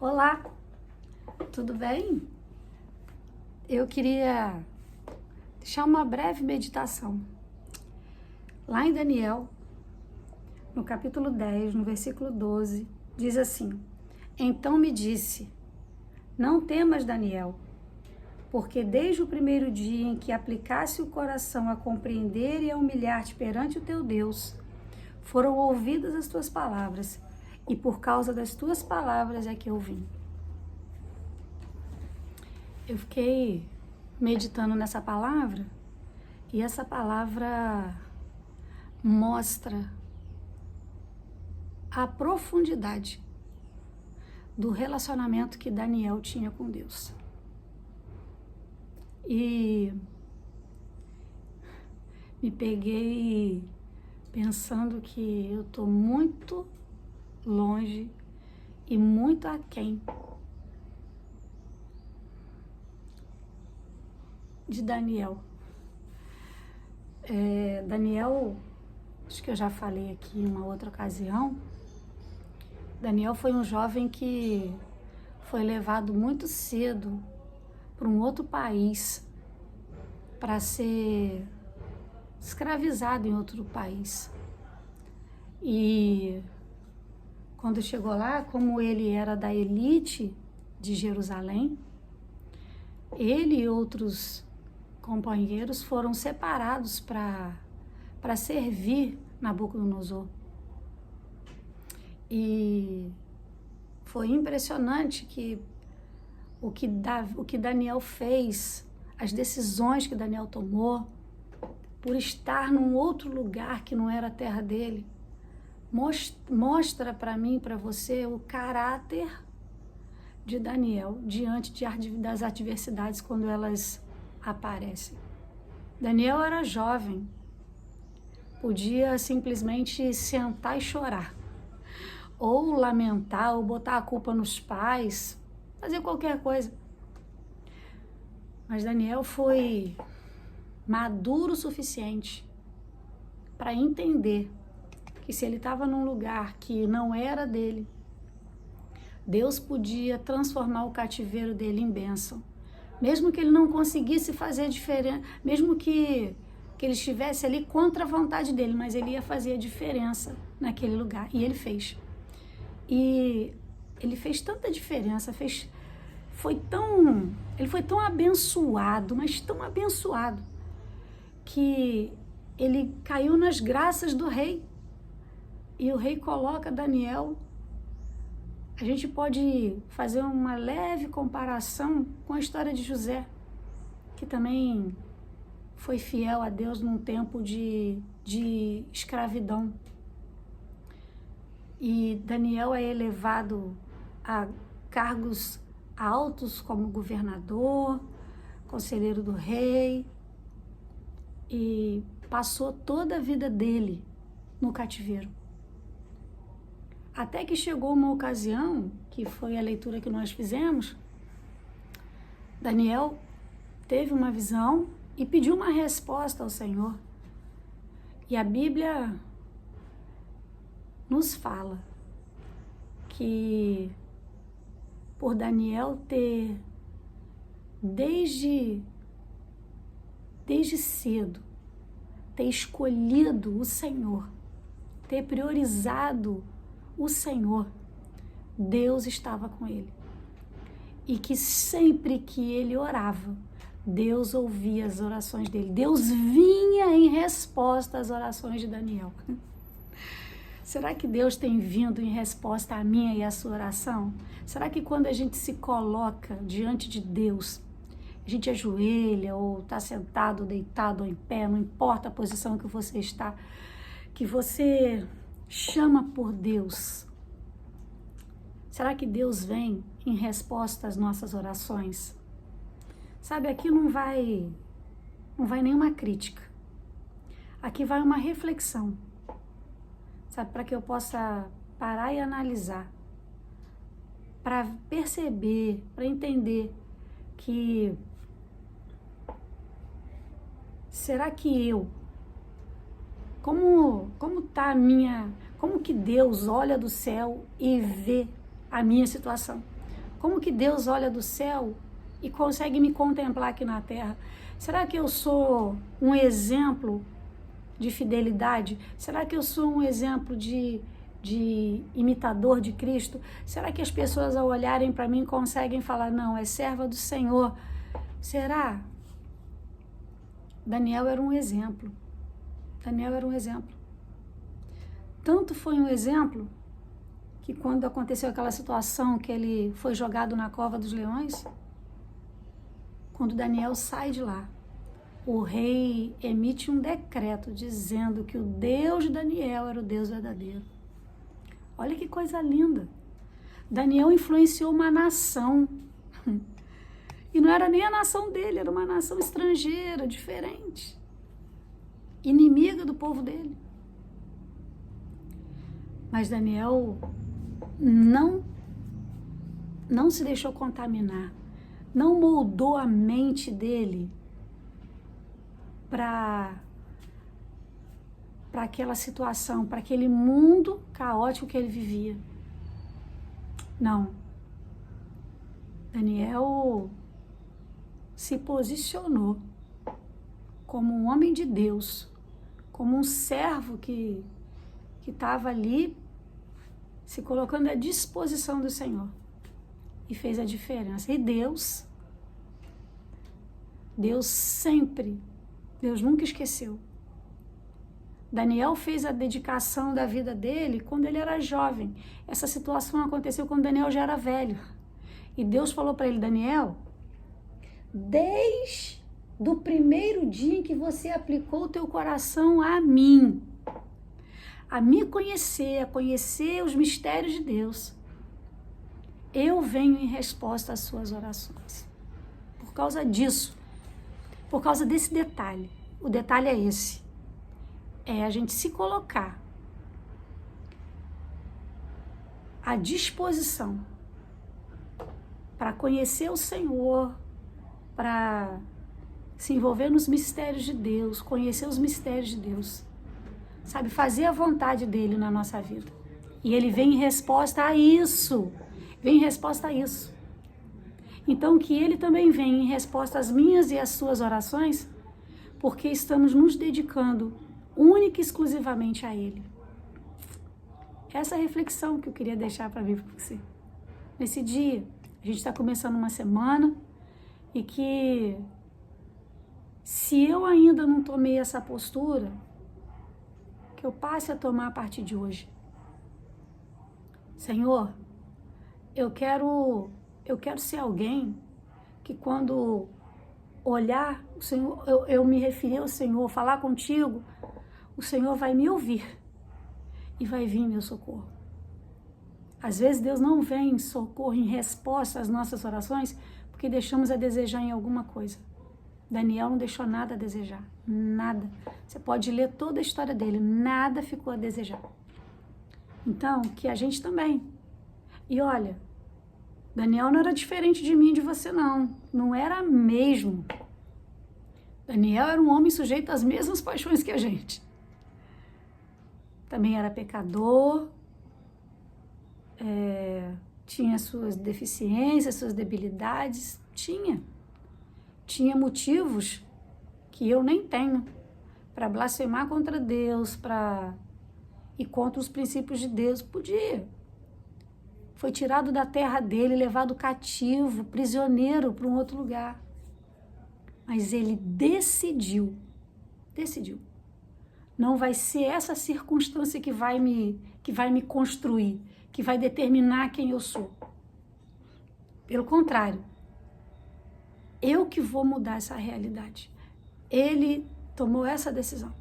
Olá, tudo bem? Eu queria deixar uma breve meditação. Lá em Daniel, no capítulo 10, no versículo 12, diz assim: Então me disse, não temas, Daniel, porque desde o primeiro dia em que aplicasse o coração a compreender e a humilhar-te perante o teu Deus, foram ouvidas as tuas palavras, e por causa das tuas palavras é que eu vim. Eu fiquei meditando nessa palavra, e essa palavra mostra a profundidade do relacionamento que Daniel tinha com Deus. E me peguei pensando que eu estou muito longe e muito aquém de Daniel. Daniel, acho que eu já falei aqui em uma outra ocasião, Daniel foi um jovem que foi levado muito cedo para um outro país para ser escravizado em outro país. E quando chegou lá, como ele era da elite de Jerusalém, ele e outros companheiros foram separados para servir Nabucodonosor. E foi impressionante que o que Daniel fez, as decisões que Daniel tomou, por estar num outro lugar que não era a terra dele, mostra para mim e para você o caráter de Daniel diante das adversidades quando elas aparecem. Daniel era jovem, podia simplesmente sentar e chorar, ou lamentar, ou botar a culpa nos pais, fazer qualquer coisa. Mas Daniel foi maduro o suficiente para entender que se ele estava num lugar que não era dele, Deus podia transformar o cativeiro dele em bênção. Mesmo que ele não conseguisse fazer diferença, mesmo que ele estivesse ali contra a vontade dele, mas ele ia fazer a diferença naquele lugar. E ele fez. E ele fez tanta diferença, ele foi tão abençoado, mas tão abençoado, que ele caiu nas graças do rei. E o rei coloca Daniel. A gente pode fazer uma leve comparação com a história de José, que também foi fiel a Deus num tempo de escravidão. E Daniel é elevado a cargos altos como governador, conselheiro do rei, e passou toda a vida dele no cativeiro. Até que chegou uma ocasião, que foi a leitura que nós fizemos, Daniel teve uma visão e pediu uma resposta ao Senhor. E a Bíblia nos fala que por Daniel ter, desde cedo, ter escolhido o Senhor, ter priorizado o Senhor, Deus estava com ele. E que sempre que ele orava, Deus ouvia as orações dele. Deus vinha em resposta às orações de Daniel. Será que Deus tem vindo em resposta à minha e à sua oração? Será que quando a gente se coloca diante de Deus, a gente ajoelha ou está sentado, deitado ou em pé, não importa a posição que você está, que você chama por Deus, será que Deus vem em resposta às nossas orações? Sabe, aqui não vai nenhuma crítica. Aqui vai uma reflexão. Sabe, para que eu possa parar e analisar, para perceber, para entender que será que como que Deus olha do céu e vê a minha situação? Como que Deus olha do céu e consegue me contemplar aqui na terra? Será que eu sou um exemplo de fidelidade? Será que eu sou um exemplo de imitador de Cristo? Será que as pessoas ao olharem para mim conseguem falar, não, é serva do Senhor? Será? Daniel era um exemplo. Daniel era um exemplo. Tanto foi um exemplo que quando aconteceu aquela situação que ele foi jogado na cova dos leões, quando Daniel sai de lá, o rei emite um decreto dizendo que o Deus de Daniel era o Deus verdadeiro. Olha que coisa linda. Daniel influenciou uma nação. E não era nem a nação dele, era uma nação estrangeira, diferente. Inimiga do povo dele. Mas Daniel não se deixou contaminar. Não moldou a mente dele para aquela situação, para aquele mundo caótico que ele vivia. Não. Daniel se posicionou como um homem de Deus, como um servo que estava ali se colocando à disposição do Senhor e fez a diferença. E Deus sempre, Deus nunca esqueceu. Daniel fez a dedicação da vida dele quando ele era jovem. Essa situação aconteceu quando Daniel já era velho. E Deus falou para ele, Daniel, desde o primeiro dia em que você aplicou o teu coração a mim, a me conhecer, a conhecer os mistérios de Deus, eu venho em resposta às suas orações. Por causa disso, por causa desse detalhe. O detalhe é esse. É a gente se colocar à disposição para conhecer o Senhor, para se envolver nos mistérios de Deus, conhecer os mistérios de Deus, sabe, fazer a vontade dele na nossa vida. E ele vem em resposta a isso, Então que ele também venha em resposta às minhas e às suas orações, porque estamos nos dedicando única e exclusivamente a ele. Essa é a reflexão que eu queria deixar para você. Nesse dia, a gente está começando uma semana e que, se eu ainda não tomei essa postura, que eu passe a tomar a partir de hoje. Senhor, eu quero ser alguém que quando olhar o Senhor, eu me referir ao Senhor, falar contigo, o Senhor vai me ouvir e vai vir meu socorro. Às vezes Deus não vem em socorro, em resposta às nossas orações, porque deixamos a desejar em alguma coisa. Daniel não deixou nada a desejar, nada. Você pode ler toda a história dele, nada ficou a desejar. Então, que a gente também. E olha, Daniel não era diferente de mim e de você, não era mesmo. Daniel era um homem sujeito às mesmas paixões que a gente. Também era pecador, tinha suas deficiências, suas debilidades, tinha motivos que eu nem tenho para blasfemar contra Deus, e contra os princípios de Deus. Podia. Foi tirado da terra dele, levado cativo, prisioneiro para um outro lugar. Mas ele decidiu. Não vai ser essa circunstância que vai me construir, que vai determinar quem eu sou. Pelo contrário, eu que vou mudar essa realidade. Ele tomou essa decisão,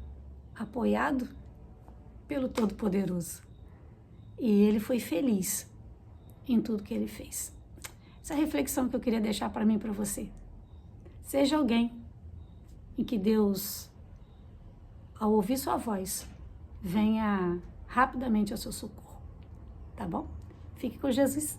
apoiado pelo Todo-Poderoso. E ele foi feliz em tudo que ele fez. Essa reflexão que eu queria deixar para mim e para você. Seja alguém em que Deus, ao ouvir sua voz, venha rapidamente ao seu socorro. Tá bom? Fique com Jesus.